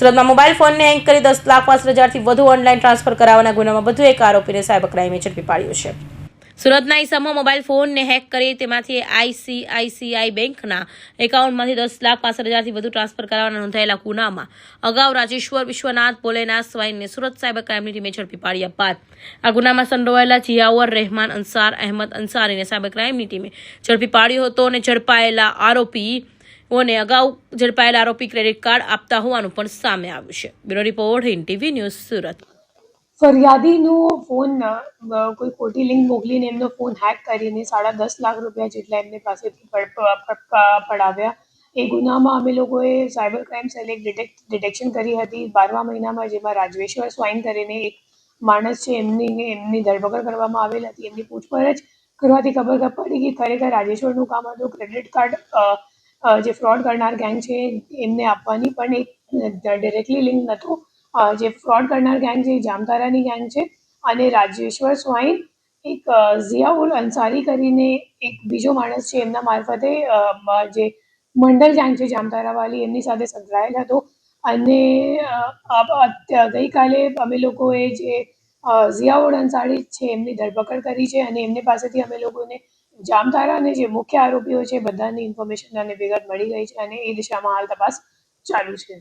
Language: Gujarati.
સુરતમાં મોબાઈલ ફોનને હેક કરી 10,50,000થી વધુ ઓનલાઈન ટ્રાન્સફર કરાવવાના ગુનામાં વધુ એક આરોપીને સાયબર ક્રાઇમે ઝડપી પાડ્યો છે. સુરતના ઈસમો મોબાઈલ ફોનને હેક કરી તેમાંથી ICICI બેંકના એકાઉન્ટમાંથી 10,65,000થી વધુ ટ્રાન્સફર કરાવવાના નોંધાયેલા ગુનામાં અગાઉ રાજેશ્વર વિશ્વનાથ ભોલેનાથ સ્વાઈનને સુરત સાયબર ક્રાઇમની ટીમે ઝડપી પાડ્યા બાદ આ ગુનામાં સંડોવાયેલા જિયાઉર રહેમાન અંસાર અહેમદ અંસારીને સાયબર ક્રાઇમની ટીમે ઝડપી પાડ્યો હતો અને ઝડપાયેલા આરોપી ક્રેડિટ કાર્ડ આપતા હોવાનું પણ સામે આવ્યું છે. Bureau report Hind TV news Surat. ફરિયાદીનો ફોન કોઈ ખોટી લિંક મોકલીને એમનો ફોન હેક કરીને 10.5 લાખ રૂપિયા જેટલા એમને પાસેથી પડાવ્યા. એ ગુનામાં અમે લોકોએ સાયબર ક્રાઇમ સેલે ડિટેક્શન કરી હતી 12મા મહિનામાં, જેમાં રાજેશ્વર સ્વાઈન કરીને એક માણસ છે એમની ધરપકડ કરવામાં આવેલ હતી. એમની પૂછપરછ કરવાથી ખબર પડી કે ખરેખર રાજેશ્વરનું કામ હતું ક્રેડિટ કાર્ડ જે ફ્રોડ કરનાર ગેંગ છે એમને આપવાની, પણ એક ડિરેક્ટલી લિંક નહોતું. જે ફ્રોડ કરનાર ગેંગ છે જામતારાની ગેંગ છે અને રાજેશ્વર સ્વાઈન એક ઝિયાઉલ અંસારી કરીને એક બીજો માણસ છે એમના મારફતે જે મંડલ ગેંગ છે જામતારાવાળી એમની સાથે સંકળાયેલ હતો. અને ગઈકાલે અમે લોકોએ જે ઝિયાઉલ અંસારી છે એમની ધરપકડ કરી છે અને એમની પાસેથી અમે લોકોને જામતારાને જે મુખ્ય આરોપીઓ છે બધાની ઇન્ફોર્મેશન અને વિગત મળી ગઈ છે અને એ દિશામાં હાલ તપાસ ચાલુ છે.